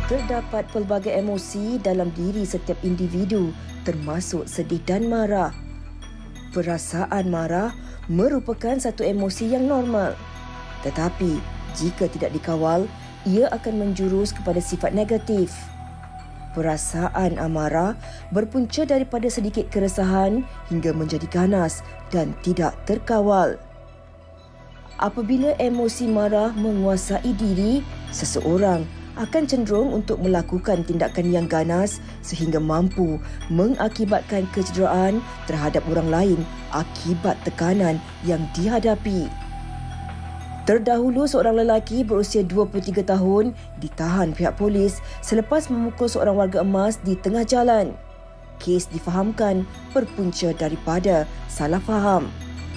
Terdapat pelbagai emosi dalam diri setiap individu, termasuk sedih dan marah. Perasaan marah merupakan satu emosi yang normal. Tetapi, jika tidak dikawal, ia akan menjurus kepada sifat negatif. Perasaan amarah berpunca daripada sedikit keresahan hingga menjadi ganas dan tidak terkawal. Apabila emosi marah menguasai diri, seseorang akan cenderung untuk melakukan tindakan yang ganas sehingga mampu mengakibatkan kecederaan terhadap orang lain akibat tekanan yang dihadapi. Terdahulu, seorang lelaki berusia 23 tahun ditahan pihak polis selepas memukul seorang warga emas di tengah jalan. Kes difahamkan berpunca daripada salah faham.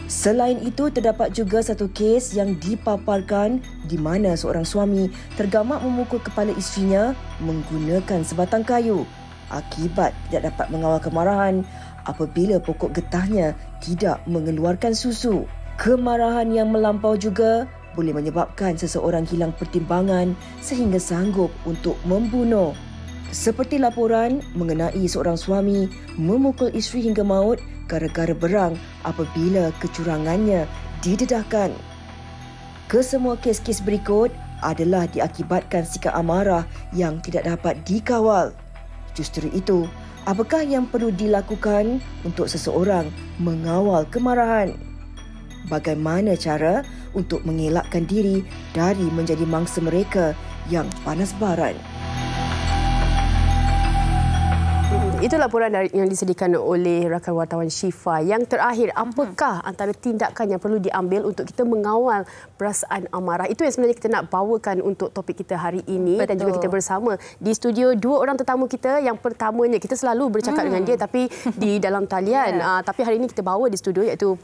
Selain itu, terdapat juga satu kes yang dipaparkan di mana seorang suami tergamak memukul kepala isterinya menggunakan sebatang kayu akibat tidak dapat mengawal kemarahan apabila pokok getahnya tidak mengeluarkan susu. Kemarahan yang melampau juga boleh menyebabkan seseorang hilang pertimbangan sehingga sanggup untuk membunuh. Seperti laporan mengenai seorang suami memukul isteri hingga maut gara-gara berang apabila kecurangannya didedahkan. Kesemua kes-kes berikut adalah diakibatkan sikap amarah yang tidak dapat dikawal. Justru itu, apakah yang perlu dilakukan untuk seseorang mengawal kemarahan? Bagaimana cara untuk mengelakkan diri dari menjadi mangsa mereka yang panas baran? Itu laporan yang disediakan oleh rakan wartawan Syifa. Yang terakhir, apakah antara tindakan yang perlu diambil untuk kita mengawal perasaan amarah? Itu yang sebenarnya kita nak bawakan untuk topik kita hari ini. Betul. Dan juga kita bersama di studio dua orang tetamu kita. Yang pertamanya, kita selalu bercakap dengan dia tapi di dalam talian. Tapi hari ini kita bawa di studio iaitu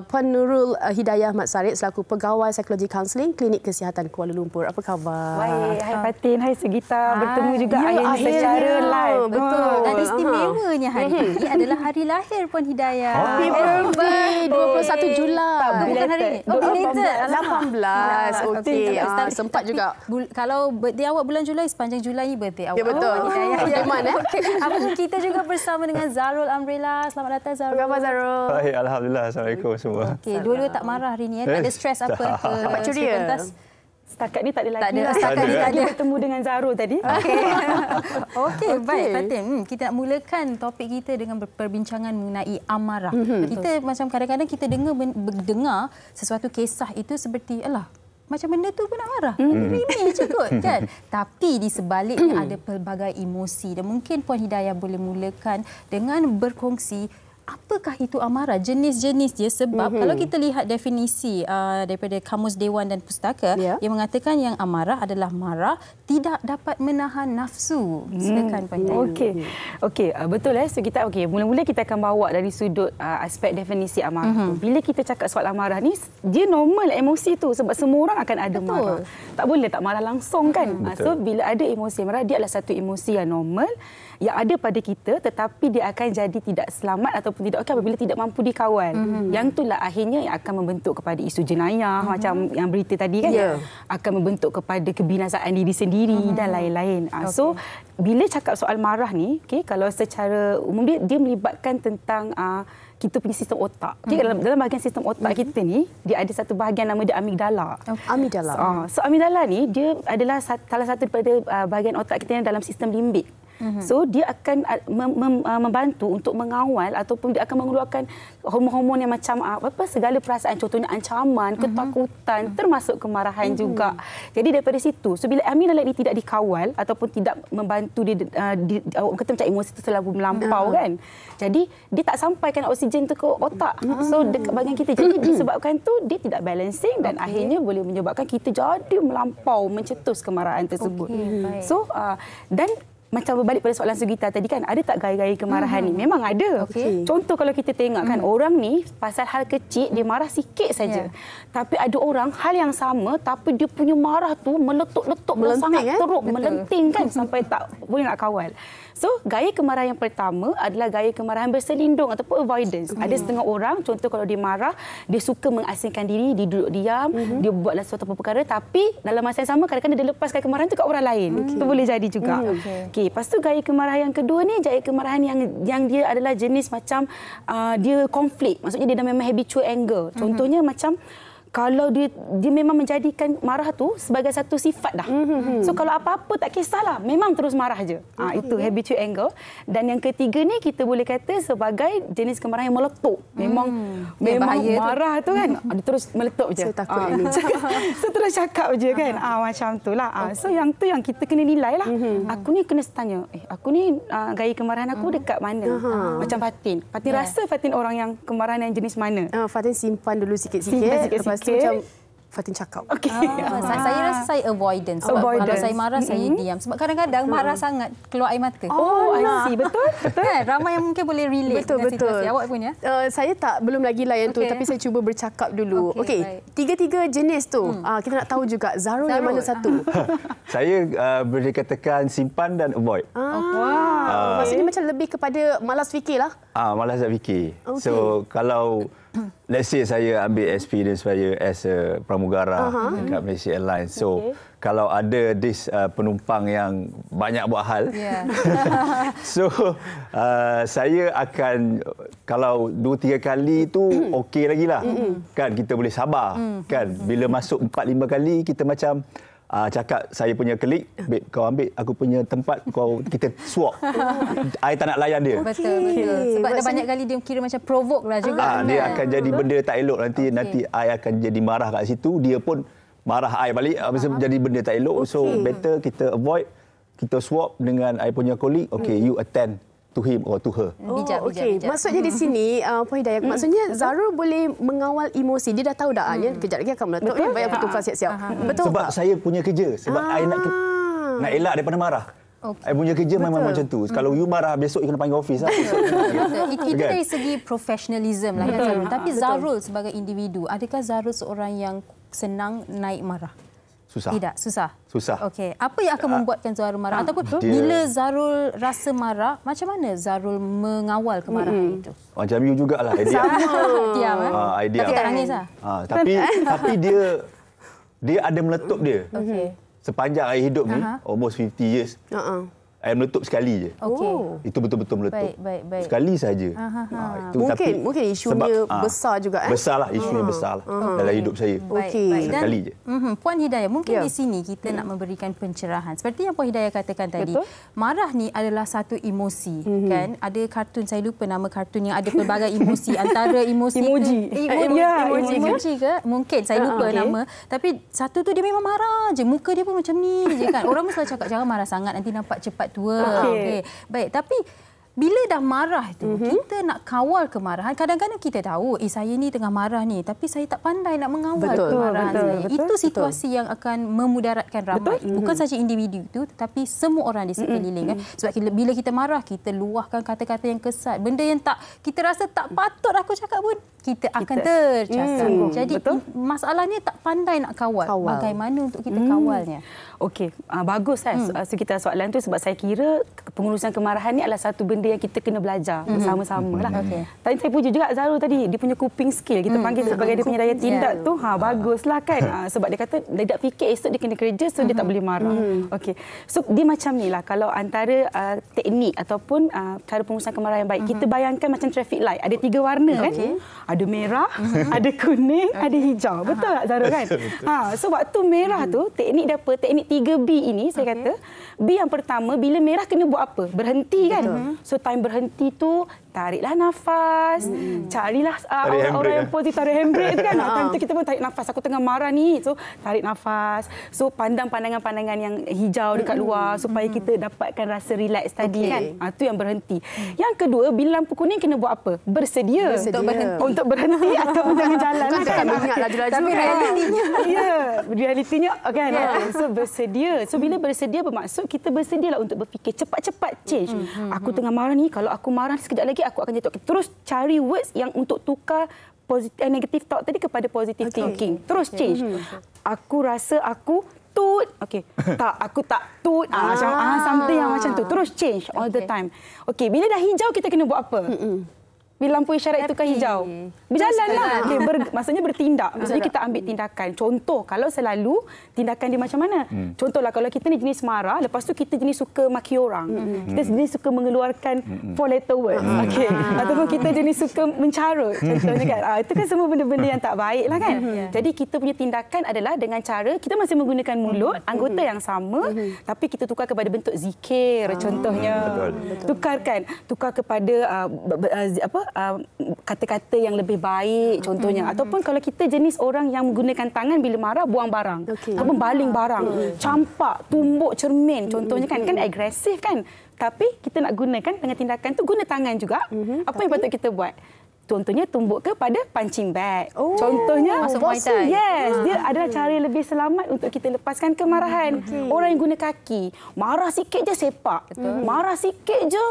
Puan Nurul Hidayah Mat Sarit selaku Pegawai Psikologi Kaunseling Klinik Kesihatan Kuala Lumpur. Apa khabar? Baik. Hai Fatin, hai Segita. Bertemu juga akhirnya secara live. Betul. Dan istimewanya hari ini adalah hari lahir Puan Hidayah. Happy birthday 21 Julai. Tak, bukan hari ini. Oh, 18. Okey. Sempat juga. Kalau birthday awak bulan Julai, sepanjang Julai ni birthday awak. Ya, betul. Apa pun kita juga bersama dengan Zarul Amrila. Selamat datang Zarul. Apa khabar Zarul? Baik, alhamdulillah. Assalamualaikum semua. Okey, dua-dua tak marah hari ni. Tak ada stres apa ke? Dapat ceria. Setakat ni tak ada lagi. Tak ada. Setakat ni tak ada. Bertemu dengan Zarul tadi. Okey, baik Fatin. Kita nak mulakan topik kita dengan perbincangan mengenai amarah. Kita macam kadang-kadang kita dengar sesuatu kisah itu seperti alah, macam benda tu pun nak marah. Remeh je kot kan. Tapi di sebaliknya ada pelbagai emosi dan mungkin Puan Hidayah boleh mulakan dengan berkongsi apakah itu amarah, jenis-jenis dia. Sebab kalau kita lihat definisi daripada Kamus Dewan dan Pustaka, yang mengatakan yang amarah adalah marah tidak dapat menahan nafsu. Silakan Puan Hidayah. Okey, betul So kita mula-mula kita akan bawa dari sudut aspek definisi amarah. Bila kita cakap soal amarah ni, dia normal emosi tu sebab semua orang akan ada marah. Tak boleh tak marah langsung kan. So bila ada emosi marah, dia adalah satu emosi yang normal yang ada pada kita, tetapi dia akan jadi tidak selamat ataupun tidak okey apabila tidak mampu dikawal. Yang itulah akhirnya yang akan membentuk kepada isu jenayah macam yang berita tadi kan. Akan membentuk kepada kebinasaan diri sendiri dan lain-lain. So bila cakap soal marah ni, kalau secara umum dia melibatkan tentang kita punya sistem otak. Dalam bahagian sistem otak kita ni, dia ada satu bahagian nama dia amigdala. Amigdala. So amigdala ni dia adalah salah satu daripada bahagian otak kita yang dalam sistem limbik. So dia akan membantu untuk mengawal ataupun dia akan mengeluarkan hormon-hormon yang macam segala perasaan, contohnya ancaman, ketakutan, termasuk kemarahan juga. Jadi daripada situ, so bila amigdala ini tidak dikawal ataupun tidak membantu dia, kata macam emosi itu terlalu melampau kan. Jadi dia tak sampaikan oksigen tu ke otak. So dekat bahagian kita, jadi disebabkan tu dia tidak balancing dan akhirnya boleh menyebabkan kita jadi melampau mencetus kemarahan tersebut. So dan macam berbalik pada soalan Sugita tadi kan, ada tak gaya-gaya kemarahan ni? Memang ada. Contoh kalau kita tengok kan, orang ni pasal hal kecil dia marah sikit saja. Tapi ada orang hal yang sama tapi dia punya marah tu meletup-letup, sangat teruk, melenting kan sampai tak boleh nak kawal. So, gaya kemarahan yang pertama adalah gaya kemarahan berselindung ataupun avoidance. Ada setengah orang, contoh kalau dia marah, dia suka mengasingkan diri, dia duduk diam, dia buatlah suatu perkara, tapi dalam masa yang sama kadang-kadang dia lepaskan kemarahan itu kat orang lain. Itu boleh jadi juga. Okey, lepas tu gaya kemarahan yang kedua ni, gaya kemarahan yang dia adalah jenis macam dia konflik. Maksudnya dia dah memang habitual anger. Contohnya macam kalau dia memang menjadikan marah tu sebagai satu sifat dah. So kalau apa-apa tak kisahlah, memang terus marah je. Itu habitual anger. Dan yang ketiga ni kita boleh kata sebagai jenis kemarahan yang meletup. Memang marah tu kan, dia terus meletup je. Saya takut ini. So terus cakap je kan. Macam tu lah. So yang tu yang kita kena nilai lah. Aku ni kena tanya, aku ni gaya kemarahan aku dekat mana? Macam Fatin. Fatin rasa Fatin orang yang kemarahan yang jenis mana? Fatin simpan dulu sikit-sikit. Lepas tu macam Fatin cakap. Saya rasa saya avoidance. Sebab kalau saya marah, saya diam. Sebab kadang-kadang marah sangat keluar air mata. I see. Betul. Kan? Ramai yang mungkin boleh relate dengan situasi. Awak pun ya? Saya belum lagi layan tu, tapi saya cuba bercakap dulu. Okey, tiga-tiga jenis tu. Kita nak tahu juga Zarul yang mana satu? Saya boleh katakan simpan dan avoid. Maksudnya macam lebih kepada malas fikirlah. Malas nak fikir. So kalau let's say saya ambil experience saya as a pramugara dekat Malaysia Airlines. So kalau ada penumpang yang banyak buat hal, so saya akan, kalau 2-3 kali tu okey lagi lah. Kan kita boleh sabar. Kan bila masuk 4-5 kali kita macam cakap saya punya klik, babe, kau ambil aku punya tempat, kita swap. I tak nak layan dia. Betul. Sebab dah banyak kali dia kira macam provoke lah juga. Dia akan jadi benda tak elok nanti I akan jadi marah kat situ, dia pun marah I balik, jadi benda tak elok. So better kita avoid, kita swap dengan I punya colleague. You attend to him or to her. Bijak. Maksudnya di sini, Puan Hidayah, maksudnya Zarul boleh mengawal emosi. Dia dah tahu dah, kejap lagi akan meletup. Bayar bertukar siap-siap. Betul. Sebab saya punya kerja. Sebab I nak elak daripada marah. I punya kerja memang macam tu. Kalau you marah, besok you kena panggil office lah. Itu dari segi profesionalism lah. Zarul. Tapi Zarul sebagai individu, adakah Zarul seorang yang senang naik marah? Susah. Tidak, susah. Okey. Apa yang akan membuatkan Zarul marah? Ataupun bila Zarul rasa marah, macam mana Zarul mengawal kemarahan itu? Macam you jugalah. Diam. Tapi tak nangis lah. Tapi dia ada meletup dia. Sepanjang I hidup ni, almost 50 years, I meletup sekali je. Itu betul-betul meletup. Baik. Sekali saja. Mungkin isunya besar juga. Besarlah, isunya besar dalam hidup saya. Sekali je. Puan Hidayah, mungkin di sini kita nak memberikan pencerahan. Seperti yang Puan Hidayah katakan tadi, marah ni adalah satu emosi. Kan? Ada kartun, saya lupa nama kartun yang ada pelbagai emosi. Antara emosi emoji ke? Mungkin, saya lupa nama. Tapi satu tu dia memang marah je. Muka dia pun macam ni je kan. Orang mesti cakap jangan marah sangat, nanti nampak cepat tua. Baik, tapi bila dah marah tu, kita nak kawal kemarahan. Kadang-kadang kita tahu, saya ni tengah marah ni, tapi saya tak pandai nak mengawal kemarahan saya. Itu situasi yang akan memudaratkan ramai. Bukan saja individu itu, tetapi semua orang di sekeliling. Sebab bila kita marah, kita luahkan kata-kata yang kesat. Benda yang kita rasa tak patut aku cakap pun, kita akan tercakap. Jadi masalahnya tak pandai nak kawal. Bagaimana untuk kita kawalnya? Okey, bagus kan sekitar soalan tu, sebab saya kira pengurusan kemarahan ni adalah satu benda yang kita kena belajar bersama-sama lah. Tadi saya puji juga Zarul tadi, dia punya coping skill, kita panggil sebagai dia punya daya tindak tu, baguslah kan. Sebab dia kata dia tak fikir esok dia kena kerja, so dia tak boleh marah. Okey, so dia macam ni lah. Kalau antara teknik ataupun cara pengurusan kemarahan yang baik, kita bayangkan macam traffic light, ada 3 warna kan. Ada merah, ada kuning, ada hijau. Betul tak Zarul kan? So waktu merah tu, teknik dia apa? Teknik 3B ini saya kata. B yang pertama, bila merah kena buat apa? Berhenti kan? So So time berhenti tu tariklah nafas, carilah orang yang positif, tarik handbrake tu kan. Time tu kita pun tarik nafas. Aku tengah marah ni, so tarik nafas. So pandang pandangan-pandangan yang hijau dekat luar supaya kita dapatkan rasa relax tadi kan. Tu yang berhenti. Yang kedua, bila lampu kuning kena buat apa? Bersedia. Untuk berhenti ataupun jangan jalan. Kan minyak laju-laju. Tapi realitinya. Ya, realitinya kan. So bersedia. So bila bersedia bermaksud kita bersedialah untuk berfikir cepat-cepat change. Aku tengah marah ni, kalau aku marah sekejap lagi aku akan jatuh. Terus cari words yang untuk tukar negative thought tadi kepada positive thinking. Terus change. Aku rasa aku tut. Okey. Tak, aku tak tut. Macam something yang macam tu. Terus change all the time. Okey, bila dah hijau kita kena buat apa? Bila lampu isyarat itu kan hijau, berjalanlah. Okay, maksudnya bertindak. Maksudnya kita ambil tindakan. Contoh, kalau selalu tindakan dia macam mana? Contohlah, kalau kita ni jenis marah, lepas tu kita jenis suka maki orang. Kita jenis suka mengeluarkan 4-letter words. Okay. Ataupun kita jenis suka mencarut. Contohnya kan. Itu kan semua benda-benda yang tak baik lah kan. Jadi kita punya tindakan adalah dengan cara, kita masih menggunakan mulut, anggota yang sama, tapi kita tukar kepada bentuk zikir. Contohnya. Tukar kepada kata-kata yang lebih baik contohnya, ataupun kalau kita jenis orang yang menggunakan tangan bila marah buang barang, ataupun baling barang, campak, tumbuk cermin contohnya kan agresif kan, tapi kita nak gunakan dengan tindakan tu guna tangan juga. Apa yang patut kita buat? Contohnya tumbuk kepada punching bag. Contohnya masuk Muay Thai. Yes, dia adalah cara yang lebih selamat untuk kita lepaskan kemarahan. Orang yang guna kaki, marah sikit je sepak. Marah sikit je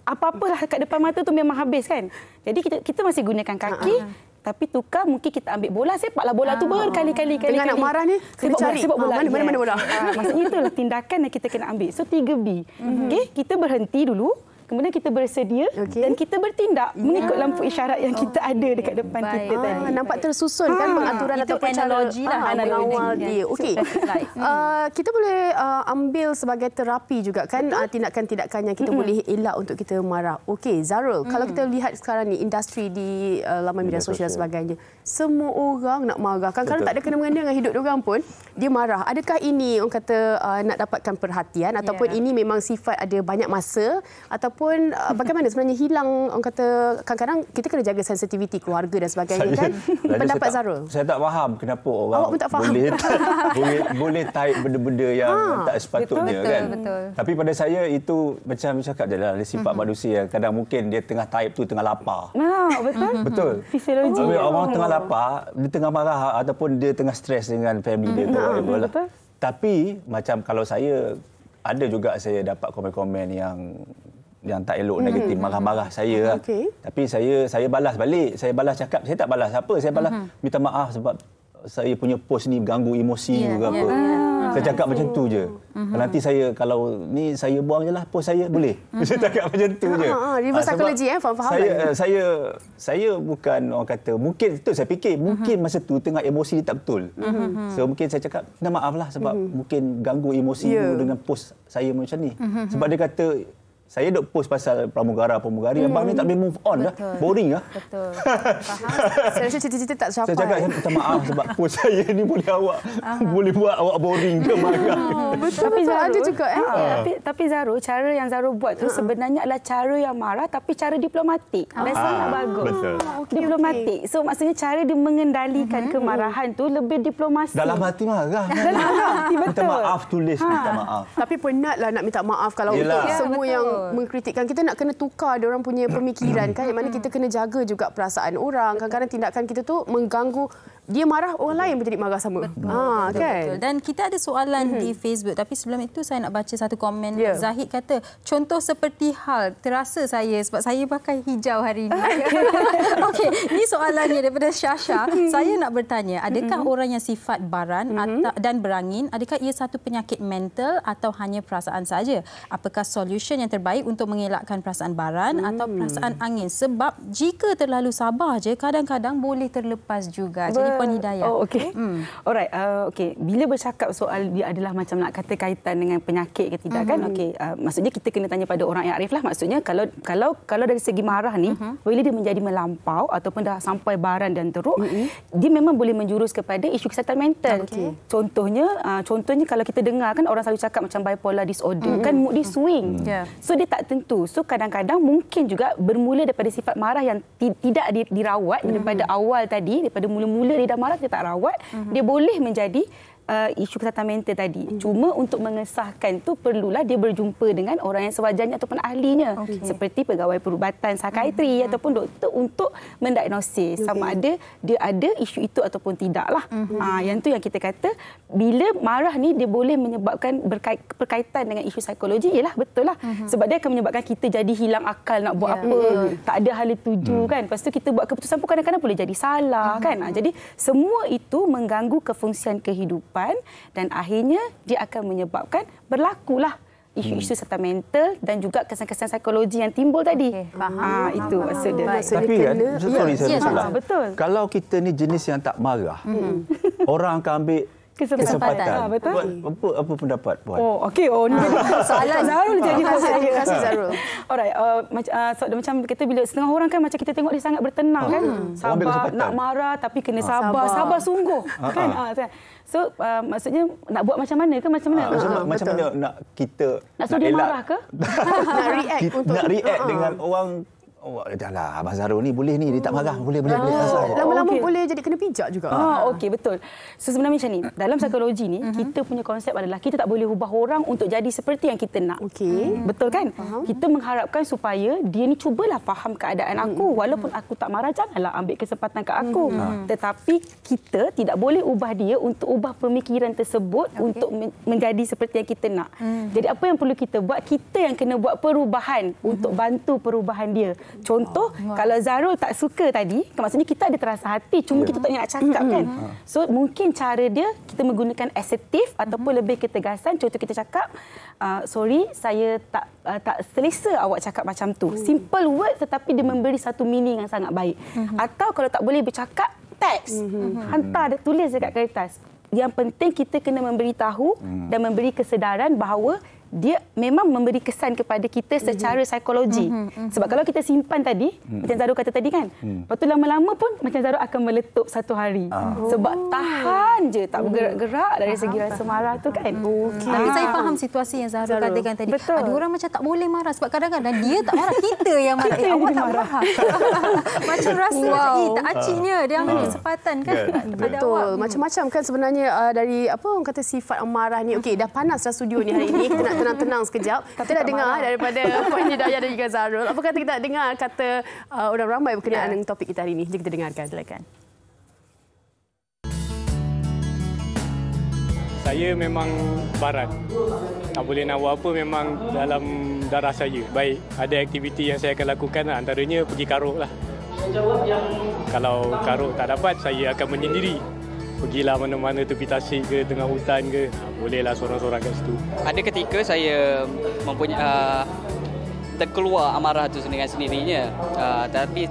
apa-apalah kat depan mata tu memang habis kan. Jadi kita masih gunakan kaki, tapi tukar mungkin kita ambil bola, sepaklah bola tu berkali-kali. Tengah nak marah ni, kena cari sepak bola. Mana bola. Maksudnya itulah tindakan yang kita kena ambil. So 3B. Okey, kita berhenti dulu. Kemudian kita bersedia dan kita bertindak mengikut lampu isyarat yang kita ada dekat depan kita tadi. Nampak tersusun kan pengaturan ataupun analogi lah mengawal dia. Okey. Kita boleh ambil sebagai terapi juga kan tindakan-tindakan yang kita boleh elak untuk kita marah. Okey, Zarul, kalau kita lihat sekarang ni industri di laman media sosial dan sebagainya, semua orang nak marah. Kadang-kadang tak ada kena-mengena dengan hidup diorang pun dia marah. Adakah ini orang kata nak dapatkan perhatian ataupun ini memang sifat ada banyak masa ataupun bagaimana sebenarnya hilang orang kata kadang-kadang kita kena jaga sensitiviti keluarga dan sebagainya kan? Pendapat Zarul. Saya tak faham kenapa orang boleh type benda-benda yang tak sepatutnya kan. Betul. Tapi pada saya itu macam cakap je lah sifat manusia. Kadang mungkin dia tengah type tu tengah lapar. Betul. Fisiologi. Orang tengah lapar, dia tengah marah ataupun dia tengah stres dengan family dia tu. Tapi macam kalau saya ada juga saya dapat komen-komen yang tak elok, negatif, marah-marah saya. Tapi saya balas balik. Saya balas cakap, saya tak balas apa. Saya balas minta maaf sebab saya punya post ni ganggu emosi ke apa. Saya cakap macam tu je. Nanti kalau ni saya buang je lah post saya, boleh. Saya cakap macam tu je. Reverse psychology faham. Saya bukan orang kata, mungkin betul saya fikir, mungkin masa tu tengah emosi dia tak betul. So mungkin saya cakap, minta maaf lah sebab mungkin ganggu emosi dengan post saya macam ni. Sebab dia kata, saya duk post pasal pramugari, abang ni tak boleh move on dah. Boring lah. Betul. Faham. Saya rasa cita-cita tak sampai. Saya cakap, saya minta maaf sebab post saya ni boleh buat awak boring ke marah. Tapi ada juga Tapi Zarul, cara yang Zarul buat tu sebenarnya adalah cara yang marah tapi cara diplomatik. Biasanya bagus. Betul. Diplomatik. So maksudnya cara dia mengendalikan kemarahan tu lebih diplomasi. Dalam hati marah. Dalam hati, betul. Minta maaf, tulis minta maaf. Tapi penatlah nak minta maaf kalau semua yang mengkritikkan kita nak kena tukar dia orang punya pemikiran kan, yang mana kita kena jaga juga perasaan orang. Kadang-kadang tindakan kita tu mengganggu, dia marah orang lain menjadi marah sama. Kan? Betul. Dan kita ada soalan di Facebook, tapi sebelum itu saya nak baca satu komen. Zahid kata, contoh seperti hal terasa saya sebab saya pakai hijau hari ini. Okey, ini soalannya daripada Syasha. Saya nak bertanya, adakah orang yang sifat baran dan berangin, adakah ia satu penyakit mental atau hanya perasaan saja? Apakah solution yang terbaik untuk mengelakkan perasaan baran atau perasaan angin? Sebab jika terlalu sabar je, kadang-kadang boleh terlepas juga. Jadi Puan Hidayah. Oh, okey. Alright. Okey. Bila bercakap soal dia adalah macam nak kata kaitan dengan penyakit ke tidak kan? Okey. Maksudnya kita kena tanya pada orang yang arif lah. Maksudnya kalau dari segi marah ni, bila dia menjadi melampau ataupun dah sampai baran dan teruk, dia memang boleh menjurus kepada isu kesihatan mental. Contohnya kalau kita dengar kan orang selalu cakap macam bipolar disorder kan mood dia swing. So dia tak tentu. So kadang-kadang mungkin juga bermula daripada sifat marah yang tidak dirawat daripada awal tadi, daripada mula-mula dia dah marah dia tak rawat, dia boleh menjadi isu kesihatan mental tadi. Cuma untuk mengesahkan tu perlulah dia berjumpa dengan orang yang sewajarnya ataupun ahlinya. Seperti pegawai perubatan psikiatri ataupun doktor untuk mendiagnosis sama ada dia ada isu itu ataupun tidaklah. Yang tu yang kita kata bila marah ni dia boleh menyebabkan berkaitan dengan isu psikologi, ialah betul lah. Sebab dia akan menyebabkan kita jadi hilang akal nak buat apa, tak ada hala tuju kan. Lepas tu kita buat keputusan pun kadang-kadang boleh jadi salah kan. Jadi semua itu mengganggu kefungsian kehidupan dan akhirnya dia akan menyebabkan berlakulah isu-isu kesihatan mental dan juga kesan-kesan psikologi yang timbul tadi. Itu maksud dia. Tapi kan, sorry saya salah. Betul. Kalau kita ni jenis yang tak marah, orang akan ambil kesempatan. Betul. Apa pendapat Puan? Oh, okey. Oh, ni soalan Zarul jadi saya. Terima kasih Zarul. Alright, macam kita bila setengah orang kan macam kita tengok dia sangat bertenang kan. Sabar nak marah tapi kena sabar sungguh kan. So maksudnya nak buat macam mana ke macam mana? Macam mana nak kita nak suruh dia marah ke? Nak react dengan orang. Oh, janganlah Abang Zarul ni boleh ni, dia tak marah, boleh. Lama-lama boleh jadi kena pijak juga. Okey, betul. So sebenarnya macam ni, dalam psikologi ni kita punya konsep adalah kita tak boleh ubah orang untuk jadi seperti yang kita nak. Betul kan? Kita mengharapkan supaya dia ni cubalah faham keadaan aku, walaupun aku tak marah janganlah ambil kesempatan kat aku. Tetapi kita tidak boleh ubah dia untuk ubah pemikiran tersebut untuk menjadi seperti yang kita nak. Jadi apa yang perlu kita buat, kita yang kena buat perubahan untuk bantu perubahan dia. Contoh, kalau Zarul tak suka tadi, maksudnya kita ada terasa hati, cuma kita tak nak cakap kan. So, mungkin cara dia, kita menggunakan asertif ataupun lebih ketegasan. Contoh kita cakap, sorry, saya tak selesa awak cakap macam tu. Simple word tetapi dia memberi satu meaning yang sangat baik. Atau kalau tak boleh bercakap, teks. Hantar, tulis dekat kertas. Yang penting kita kena memberitahu dan memberi kesedaran bahawa dia memang memberi kesan kepada kita secara psikologi. Sebab kalau kita simpan tadi, macam Zarul kata tadi kan, lepas tu lama-lama pun macam Zarul akan meletup satu hari. Sebab tahan je, tak bergerak-gerak dari segi rasa marah tu kan. Tapi saya faham situasi yang Zarul katakan tadi. Betul. Ada orang macam tak boleh marah sebab kadang-kadang dia tak marah, kita yang marah. Awak tak marah. Macam rasa tak aciknya dia ambil kesempatan kan. Betul. Macam-macam kan sebenarnya dari apa orang kata sifat amarah ni. Okey, dah panas dah studio ni hari ini. Kita nak tenang-tenang sekejap. Kita nak dengar daripada Puan Hidayah dan juga Zarul. Apa kata kita nak dengar kata orang ramai berkenaan dengan topik kita hari ini. Jom kita dengarkan. Silakan. Saya memang barat. Tak boleh nak buat apa, memang dalam darah saya. Baik, ada aktiviti yang saya akan lakukan, antaranya pergi karuk lah. Kalau karuk tak dapat, saya akan menyendiri. Pergilah mana-mana tepi tasik ke, tengah hutan ke, bolehlah seorang-seorang kat situ. Ada ketika saya mempunyai terkeluar amarah itu dengan sendirinya. Tapi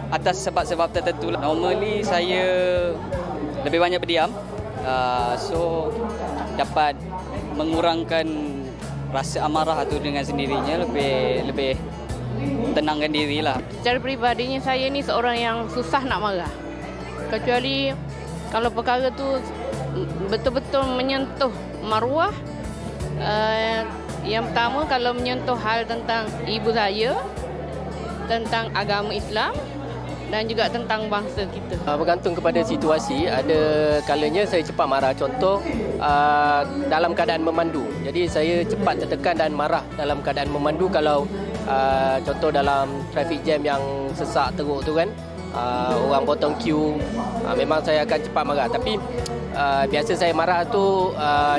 atas sebab-sebab tertentu, normally saya lebih banyak berdiam. So dapat mengurangkan rasa amarah itu dengan sendirinya, lebih tenangkan dirilah. Secara peribadinya saya ni seorang yang susah nak marah. Kecuali kalau perkara tu betul-betul menyentuh maruah. Yang pertama, kalau menyentuh hal tentang ibu saya, tentang agama Islam dan juga tentang bangsa kita. Bergantung kepada situasi, ada kalanya saya cepat marah. Contoh, dalam keadaan memandu. Jadi saya cepat tertekan dan marah dalam keadaan memandu. Kalau contoh dalam traffic jam yang sesak teruk tu kan, orang potong queue, memang saya akan cepat marah. Tapi biasa saya marah tu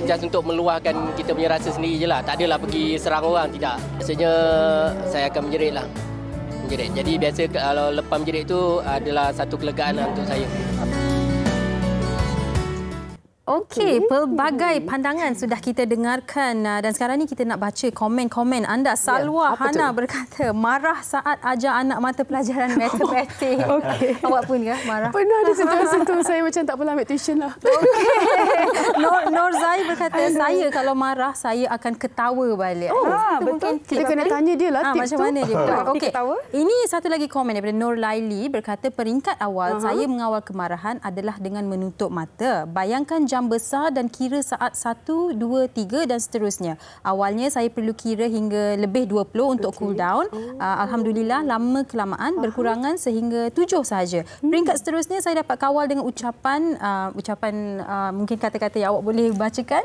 just untuk meluahkan kita punya rasa sendiri je lah. Tak adalah pergi serang orang, tidak. Biasanya saya akan menjerit lah. Jadi biasa kalau lepas menjerit tu adalah satu kelegaan untuk saya. Okey, pelbagai pandangan sudah kita dengarkan dan sekarang ni kita nak baca komen-komen anda. Salwa Hana berkata, marah saat ajar anak mata pelajaran matematik. Okey. Awak pun ke marah? Pernah ada situasi tu, saya macam tak perlu ambil tuition lah. Okey. Nur Zai berkata, saya kalau marah saya akan ketawa balik. Betul. Kita kena tanya dia lah tips macam mana dia. Okey. Ketawa. Ini satu lagi komen daripada Nur Laili berkata, peringkat awal saya mengawal kemarahan adalah dengan menutup mata. Bayangkan jam besar dan kira saat 1, 2, 3 dan seterusnya. Awalnya saya perlu kira hingga lebih 20 untuk cool down. Alhamdulillah lama kelamaan berkurangan sehingga 7 sahaja. Peringkat seterusnya saya dapat kawal dengan ucapan mungkin kata-kata yang awak boleh bacakan.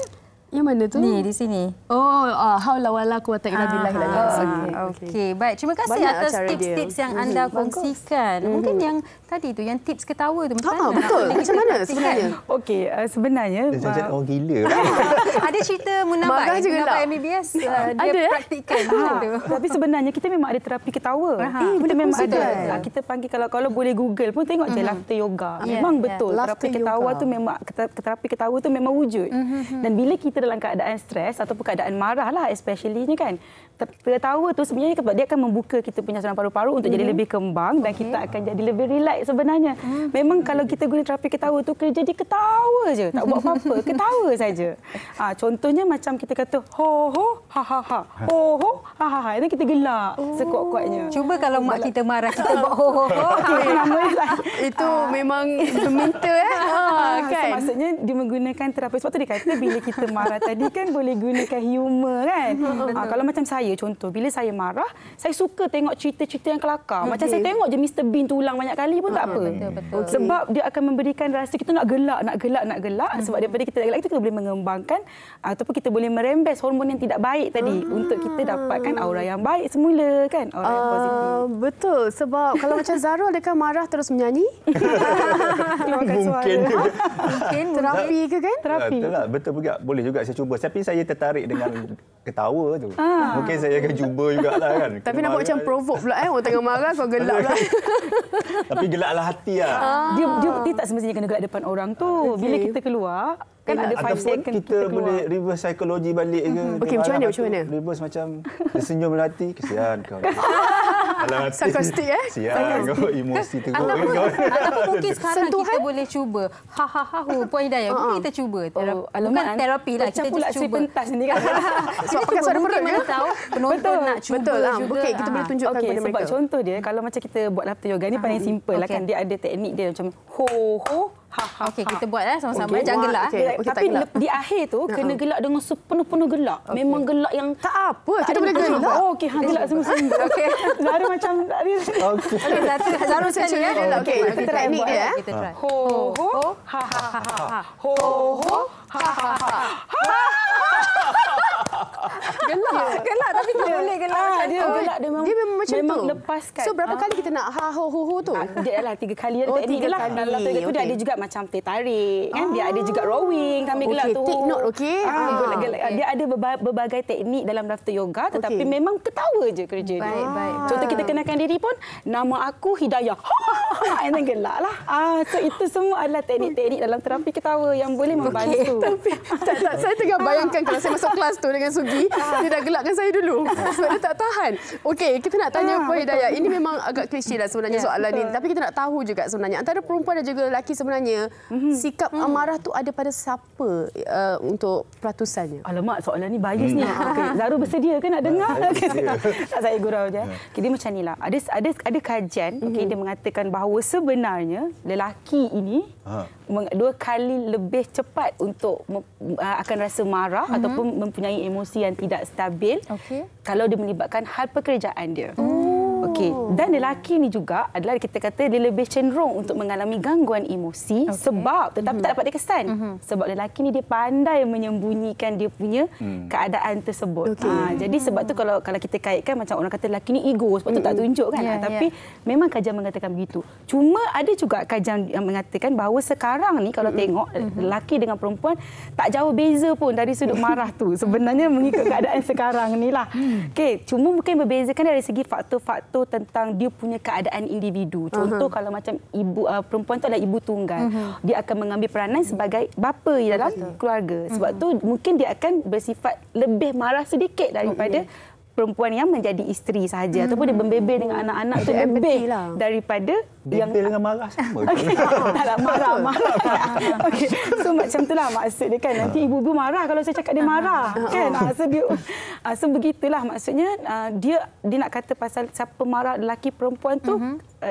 Yang mana tu? Ni, di sini. Haula wala quwata illa billah. Okey, baik. Terima kasih banyak atas tips-tips yang anda kongsikan. Mungkin yang tadi tu, yang tips ketawa tu. Betul. Macam mana sebenarnya? Okey, sebenarnya... Macam orang gila. Ada cerita Munabai MBBS. Dia praktikkan. Tapi sebenarnya kita memang ada terapi ketawa. Kita memang ada. Kita panggil, kalau boleh Google pun tengok je laughter yoga. Memang betul. Terapi ketawa tu memang, terapi ketawa tu memang wujud. Dan bila kita dalam keadaan stres ataupun keadaan marah lah especially-nya kan, tertawa tu sebenarnya dia akan membuka kita punya saluran paru-paru untuk jadi lebih kembang dan kita akan jadi lebih relax sebenarnya. Memang kalau kita guna terapi ketawa tu kerja dia ketawa je, tak buat apa-apa, ketawa saja. Contohnya macam kita kata ho ho ha ha ha, ho ho ha ha ha, itu kita gelak sekuat-kuatnya. Cuba kalau mak kita marah kita buat ho ho ho. Itu memang minta So, kan. maksudnya dia menggunakan terapi, sebab tu dia kata bila kita marah tadi kan boleh gunakan humor kan. Kalau macam saya contoh, bila saya marah, saya suka tengok cerita-cerita yang kelakar. Macam saya tengok je Mr. Bean tu ulang banyak kali pun tak apa. Betul. Sebab dia akan memberikan rasa kita nak gelak. Sebab daripada kita gelak itu kita boleh mengembangkan ataupun kita boleh merembes hormon yang tidak baik tadi untuk kita dapatkan aura yang baik semula kan, aura yang positif. Betul. Sebab kalau macam Zarul, dia kan marah terus menyanyi. Mungkin terapi ke kan? Terapi. Betul juga. Boleh juga saya cuba. Tapi saya tertarik dengan ketawa tu. Mungkin saya akan cuba jugalah kan. Tapi nampak macam provoke pula orang tengah marah kau gelak pula. Tapi gelaklah hati lah. Dia tak semestinya kena gelak depan orang tu. Bila kita keluar kan ada 5 second kita boleh reverse psikologi balik ke. Okey, macam mana? Reverse macam dia senyum dalam hati, kesian kau. Sarkastik Sian kau, emosi tu. Ataupun mungkin sekarang kita boleh cuba. Ha ha ha hu. Puan Hidayah, mungkin kita cuba. Bukan terapi lah, kita pula cuba. pentas ni kan. Sebab pakai suara perut mana tahu penonton nak cuba juga. Okey, kita boleh tunjukkan kepada mereka. Sebab contoh dia, kalau macam kita buat laughter yoga ni paling simple lah kan. Dia ada teknik dia macam ho ho ha ha. Okey, kita buat sama-sama. Jangan gelak. Tapi di akhir tu kena gelak dengan sepenuh-penuh gelak. Memang gelak yang tak apa. Kita boleh gelak. Okey, gelak semua-semua. Okey. Zara macam okey, Zarul sekali ya. Okey, teknik dia. Kita try. Ho ho ha ha ha. Ho ho ha ha ha. Gelak tapi tak boleh gelak macam dia tu. gelak dia memang macam tu. Lepaskan. So berapa kali kita nak ha ho ho ho tu? Dia adalah 3 kali ada teknik dia lah. Dalam teknik tu dia ada juga macam teh tarik kan, dia ada juga rowing sambil gelak tu. Take note okey. Dia ada berbagai teknik dalam laughter yoga tetapi memang ketawa je kerja dia. Baik. Contoh kita kenalkan diri pun, nama aku Hidayah. And then gelak lah. So itu semua adalah teknik-teknik dalam terapi ketawa yang boleh membantu. Tapi saya tengah bayangkan kalau saya masuk kelas tu dengan Sugi, dia dah gelakkan saya dulu sebab dia tak tahan. Okey, kita nak tanya Puan Hidayah. Ini memang agak klise dah sebenarnya soalan ni, tapi kita nak tahu juga sebenarnya antara perempuan dan juga lelaki sebenarnya sikap amarah tu ada pada siapa untuk peratusannya? Alamak, soalan ni bias ni. Okay. Zarul bersedia ke nak dengar? Tak, saya gurau je. Okay, dia macam inilah. Ada kajian dia mengatakan bahawa sebenarnya lelaki ini 2 kali lebih cepat untuk akan rasa marah ataupun mempunyai emosi yang tidak stabil kalau dia melibatkan hal pekerjaan dia. Okey, dan lelaki ni juga adalah kita kata dia lebih cenderung untuk mengalami gangguan emosi sebab tetapi tak dapat dikesan. Sebab lelaki ni dia pandai menyembunyikan dia punya keadaan tersebut. Jadi sebab tu kalau kita kaitkan macam orang kata lelaki ni ego sebab tu tak tunjuk kan. Tapi memang kajian mengatakan begitu. Cuma ada juga kajian yang mengatakan bahawa sekarang ni kalau tengok lelaki dengan perempuan tak jauh beza pun dari sudut marah tu. Sebenarnya mengikut keadaan sekarang ni lah. Okey, cuma mungkin berbezakan dari segi faktor-faktor faktor tentang dia punya keadaan individu. Contoh kalau macam ibu perempuan tu adalah ibu tunggal, dia akan mengambil peranan sebagai bapa dalam keluarga. Sebab tu mungkin dia akan bersifat lebih marah sedikit daripada perempuan yang menjadi isteri sahaja ataupun dia membebel dengan anak-anak tu lebih daripada yang bebel dengan marah sama. Taklah marah. Okey. So macam itulah maksud dia kan. Nanti ibu-ibu marah kalau saya cakap dia marah kan. So begitulah maksudnya dia nak kata pasal siapa marah lelaki perempuan tu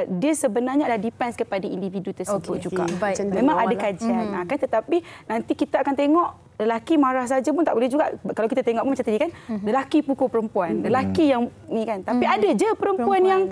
dia sebenarnya adalah depends kepada individu tersebut juga. Memang ada kajian kan, tetapi nanti kita akan tengok lelaki marah saja pun tak boleh juga. Kalau kita tengok macam tadi kan, lelaki pukul perempuan, lelaki yang ni kan. Tapi ada je perempuan yang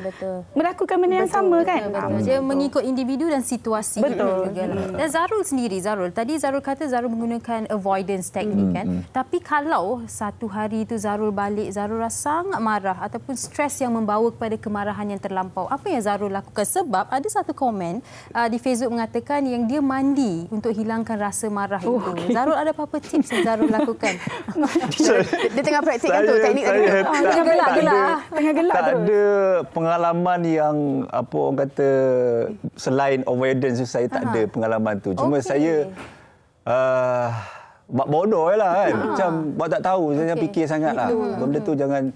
melakukan benda yang sama kan. Dia mengikut individu dan situasi. Betul. Dan Zarul sendiri, tadi Zarul kata Zarul menggunakan avoidance technique kan. Tapi kalau satu hari itu Zarul balik, Zarul rasa sangat marah ataupun stres yang membawa kepada kemarahan yang terlampau, apa yang Zarul lakukan? Sebab ada satu komen di Facebook mengatakan yang dia mandi untuk hilangkan rasa marah itu. Zarul ada apa tips yang Zarul lakukan? Dia tengah praktikkan tu teknik tadi. Tengah gelak tu. Tak ada pengalaman yang apa orang kata selain avoidance tu, saya tak ada pengalaman tu. Cuma saya buat bodoh lah kan. Macam buat tak tahu, jangan fikir sangatlah. Benda tu jangan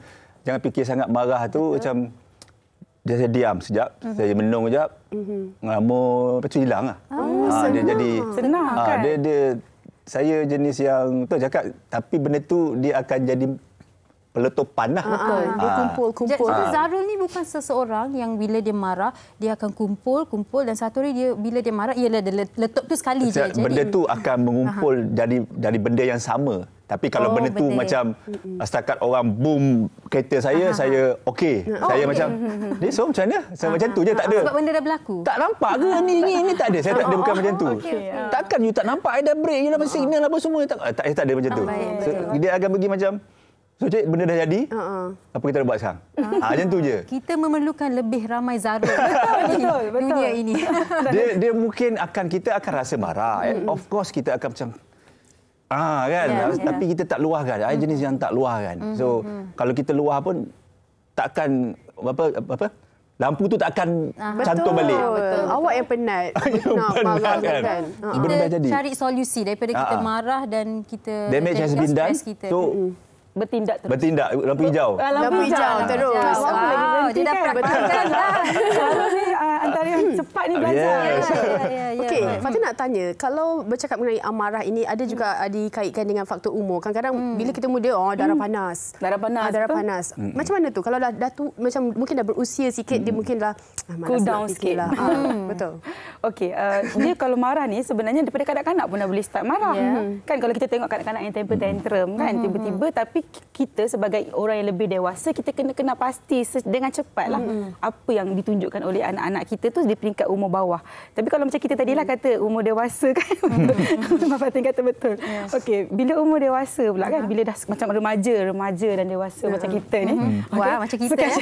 fikir sangat, marah tu macam saya diam sekejap, saya menung sekejap. Ngamuk, lepas tu hilang lah. Dia jadi senang kan. Saya jenis yang tu cakap, tapi benda tu dia akan jadi peletupan lah. Betul. Dia kumpul. Jadi Zarul ni bukan seseorang yang bila dia marah dia akan kumpul dan satu hari dia bila dia marah ialah dia letup tu sekali je. Benda tu akan mengumpul dari benda yang sama. Tapi kalau benda tu macam setakat orang boom kereta saya okey. Saya macam ni so macam mana? Saya macam tu je, tak ada. Sebab benda dah berlaku. Tak nampak ke ni tak ada. Saya tak ada, bukan macam tu. Takkan you tak nampak I dah break, you dah signal apa semua. Tak ada macam tu. So, dia akan pergi macam so cik, benda dah jadi. Apa kita nak buat sekarang? Macam tu je. Kita memerlukan lebih ramai Zarul di dunia ini. Dia mungkin kita akan rasa marah. Of course kita akan macam kan. Tapi kita tak luahkan. I jenis yang tak luahkan. So kalau kita luah pun takkan apa lampu tu takkan cantum balik. Betul. Awak yang penat. Nak marah kan. Kita cari solusi daripada kita marah dan kita damage has been done. So bertindak lampu hijau. Lampu hijau terus. Dia dah praktikkan lah. Antara yang cepat ni belajar. Okey, Fatin nak tanya, kalau bercakap mengenai amarah ini ada juga dikaitkan dengan faktor umur. Kadang-kadang bila kita muda darah panas. Darah panas. Macam mana tu? Kalau dah tu macam mungkin dah berusia sikit dia mungkin dah cool down sikit lah. Betul. Okey, dia kalau marah ni sebenarnya daripada kanak-kanak pun dah boleh start marah. Kan kalau kita tengok kanak-kanak yang temper tantrum kan tiba-tiba, tapi kita sebagai orang yang lebih dewasa kita kena pasti dengan cepatlah apa yang ditunjukkan oleh anak-anak kita tu di peringkat umur bawah. Tapi kalau macam kita tadilah kata umur dewasa kan. Mak Fatin kata betul. Okey, bila umur dewasa pula kan, bila dah macam remaja dan dewasa macam kita ni. Wah, macam kita ya.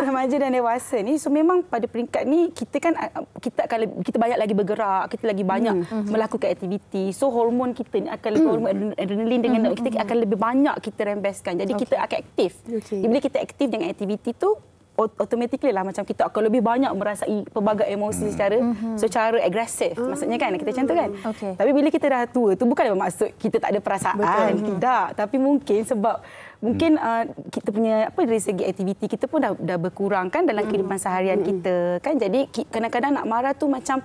Remaja dan dewasa ni, so memang pada peringkat ni kita banyak lagi bergerak, kita lagi banyak melakukan aktiviti. So hormon kita ni akan lebih hormon adrenalin dengan kita akan lebih banyak kita rembeskan. Jadi kita akan aktif. Bila kita aktif dengan aktiviti tu, automatically lah macam kita akan lebih banyak merasai pelbagai emosi secara agresif. Maksudnya kan kita macam tu kan. Tapi bila kita dah tua tu bukan bermaksud kita tak ada perasaan. Tidak. Tapi mungkin sebab kita punya dari segi aktiviti kita pun dah berkurang kan dalam kehidupan seharian kita kan. Jadi kadang-kadang nak marah tu macam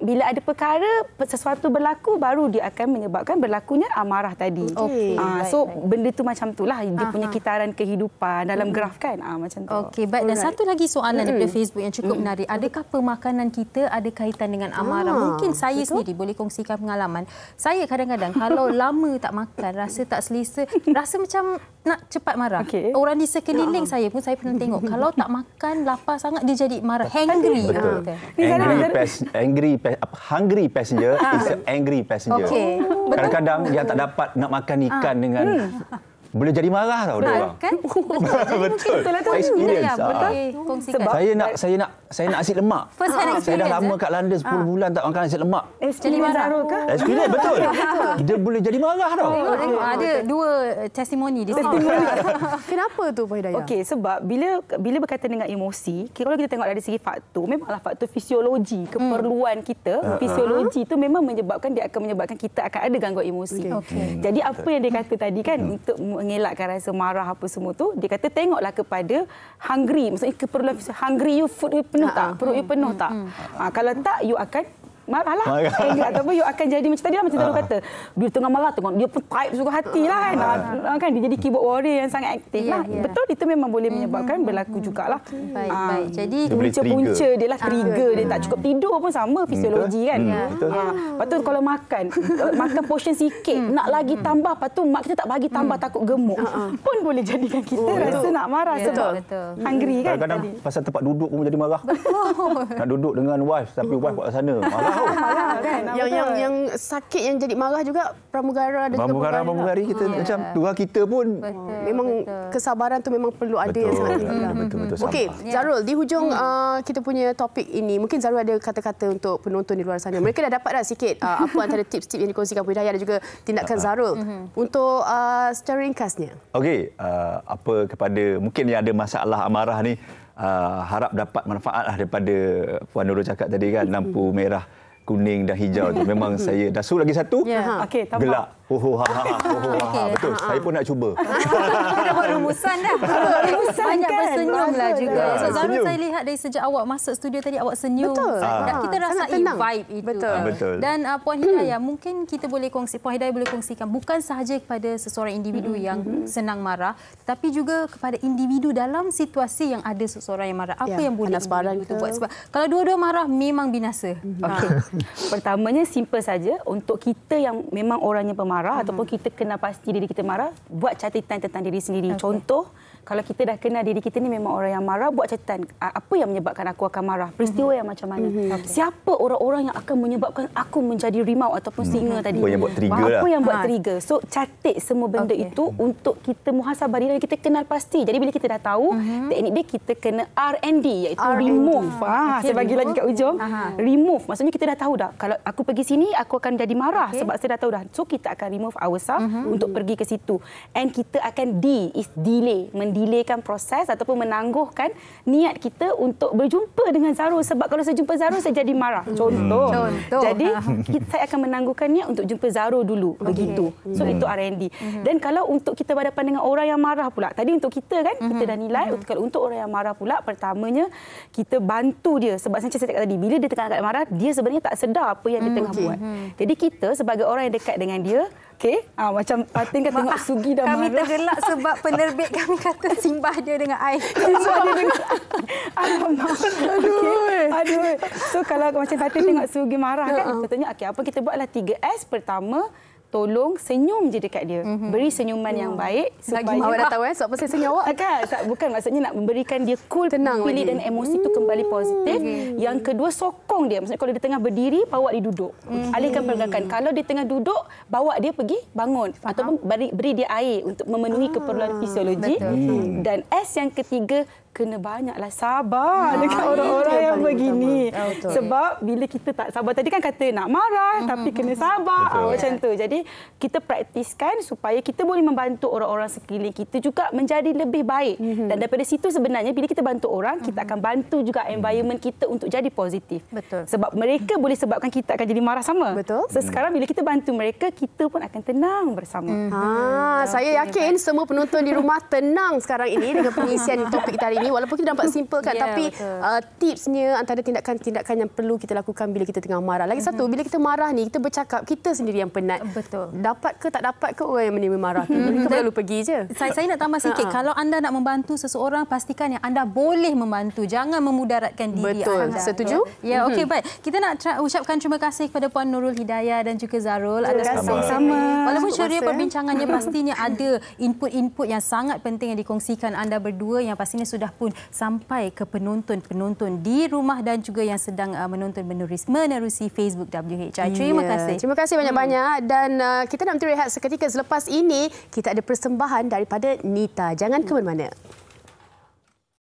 bila ada perkara sesuatu berlaku baru dia akan menyebabkan berlakunya amarah tadi. So benda tu macam itulah dia punya kitaran kehidupan dalam graf kan macam tu. Okey, baik. Dan satu lagi soalan daripada Facebook yang cukup menarik. Adakah pemakanan kita ada kaitan dengan amarah? Mungkin saya sendiri boleh kongsikan pengalaman. Saya kadang-kadang kalau lama tak makan, rasa tak selesa, rasa macam nak cepat marah. Orang di sekeliling saya pun saya pernah tengok. Kalau tak makan, lapar sangat, dia jadi marah. Hangry. Hungry passenger is an angry passenger. Kadang-kadang yang tak dapat nak makan ikan dengan boleh jadi marah tau dia orang. Kan? Betul. Experience. Kongsikan. Saya nak nasi lemak. First hand Saya dah experience, lama kat London 10 bulan tak makan nasi lemak. Jadi marah ke? Experience betul. Dia boleh jadi marah tau. Ada dua testimoni di sini. Kenapa tu Puan Hidayah? Okey, sebab bila berkaitan dengan emosi, kalau kita tengok dari segi faktor, memanglah faktor fisiologi, keperluan kita, fisiologi itu memang dia akan menyebabkan kita akan ada gangguan emosi. Jadi apa yang dia kata tadi kan, untuk mengelakkan rasa marah apa semua tu, dia kata tengoklah kepada hungry, maksudnya keperluan hungry you, food you penuh tak? Perut you penuh tak? Kalau tak, you akan marahlah. Ataupun you akan jadi macam tadi lah, macam Zaro kata. Bila tengah marah, tengok dia pun type suka hati lah kan. Kan dia jadi keyboard warrior yang sangat aktif lah. Betul, itu memang boleh menyebabkan berlaku jugalah. Baik. Jadi punca-punca dia lah, trigger dia. Tak cukup tidur pun sama fisiologi kan. Lepas tu kalau makan portion sikit, nak lagi tambah, lepas tu mak kita tak bagi tambah, takut gemuk. Pun boleh jadikan kita rasa nak marah sebab hungry kan. Kadang-kadang pasal tempat duduk pun jadi marah. Nak duduk dengan wife tapi wife kat sana. Marah kan. Yang sakit yang jadi marah juga pramugara dan pramugari kita macam tuan kita pun memang kesabaran tu memang perlu ada yang sangat tinggi. Betul. Okey, Zarul, di hujung kita punya topik ini, mungkin Zarul ada kata-kata untuk penonton di luar sana. Mereka dah dapat dah sikit apa antara tips-tips yang dikongsikan Puan Hidayah dan juga tindakan Zarul untuk secara ringkasnya. Okey, apa kepada mungkin yang ada masalah amarah ni, harap dapat manfaat lah daripada Puan Nurul cakap tadi kan, lampu merah, kuning dan hijau tu. Memang saya dah suruh lagi satu. Okey, tambah. Gelak. Betul. Saya pun nak cuba. Kita buat rumusan dah. Banyak kan? bersenyum lah juga. So, Zarul, saya lihat dari sejak awak masuk studio tadi, awak senyum. Betul. Kita rasa vibe itu. Betul. Dan Puan Hidayah, mungkin kita boleh Puan Hidayah boleh kongsikan bukan sahaja kepada seseorang individu yang senang marah, tetapi juga kepada individu dalam situasi yang ada seseorang yang marah. Apa yang boleh individu buat? Sebab kalau dua-dua marah, memang binasa. Pertamanya simple saja, untuk kita yang memang orangnya pemarah ataupun kita kenal pasti diri kita marah, buat catatan tentang diri sendiri. Contoh, kalau kita dah kenal diri kita ni memang orang yang marah, buat catatan apa yang menyebabkan aku akan marah, peristiwa yang macam mana, siapa orang-orang yang akan menyebabkan aku menjadi rimau ataupun singa tadi, apa yang buat trigger apa yang buat trigger. So catat semua benda itu untuk kita muhasabah diri, kita kenal pasti. Jadi bila kita dah tahu teknik dia, kita kena R&D, iaitu remove. Saya bagi lagi kat ujung. Remove maksudnya kita dah tahu dah, kalau aku pergi sini aku akan jadi marah sebab saya dah tahu dah. So kita akan remove ourselves untuk pergi ke situ, and kita akan delay, mendelaykan proses ataupun menangguhkan niat kita untuk berjumpa dengan Zarul. Sebab kalau saya jumpa Zarul, saya jadi marah. Contoh. Jadi saya akan menangguhkan niat untuk jumpa Zarul dulu. Begitu. So itu R&D. Dan kalau untuk kita berhadapan dengan orang yang marah pula, tadi untuk kita kan, kita dah nilai. Kalau untuk orang yang marah pula, pertamanya kita bantu dia. Sebab saya cakap tadi, bila dia tengah marah, dia sebenarnya tak sedar apa yang dia tengah buat. Jadi kita sebagai orang yang dekat dengan dia, macam Fatin kan tengok Sugi dah kami marah. Kami tergelak sebab penerbit kami kata simbah dia dengan air. Simbah dia dengan Aduh. So kalau macam Fatin tengok Sugi marah kan, contohnya apa kita buatlah 3S. Pertama, tolong senyum je dekat dia. Beri senyuman yang baik supaya awak dah tahu sebab saya senyum awak kan. Bukan, maksudnya nak memberikan dia cool, tenang pilih dan emosi itu kembali positif. Yang kedua, sokong dia. Maksudnya kalau dia tengah berdiri, bawa dia duduk. Alihkan pergerakan. Kalau dia tengah duduk, bawa dia pergi bangun. Ataupun beri dia air untuk memenuhi keperluan fisiologi. Dan S yang ketiga, kena banyaklah sabar dekat orang-orang yang begini. Sebab bila kita tak sabar, tadi kan kata nak marah tapi kena sabar. Macam tu. Jadi kita praktiskan supaya kita boleh membantu orang-orang sekeliling kita juga menjadi lebih baik. Dan daripada situ sebenarnya bila kita bantu orang, kita akan bantu juga environment kita untuk jadi positif. Sebab mereka boleh sebabkan kita akan jadi marah sama. So sekarang bila kita bantu mereka, kita pun akan tenang bersama. Saya yakin semua penonton di rumah tenang sekarang ini dengan pengisian topik kita hari ini. Walaupun kita nampak simple kan, tapi tipsnya antara tindakan-tindakan yang perlu kita lakukan bila kita tengah marah. Lagi satu, bila kita marah ni, kita bercakap, kita sendiri yang penat. Dapat ke tak dapat ke orang yang menerima marah tu? Kita perlu pergi je. Saya nak tambah sikit. Kalau anda nak membantu seseorang, pastikan yang anda boleh membantu. Jangan memudaratkan diri anda. Setuju? Ya, okey, baik. Kita nak ucapkan terima kasih kepada Puan Nurul Hidayah dan juga Zarul. Sama-sama. Walaupun ceria perbincangannya, pastinya ada input-input yang sangat penting yang dikongsikan anda berdua, yang pastinya sudah pun sampai ke penonton-penonton di rumah dan juga yang sedang menonton menerusi Facebook WHI. Terima kasih. Terima kasih banyak-banyak dan kita nak rehat seketika. Selepas ini kita ada persembahan daripada Nita. Jangan ke mana-mana.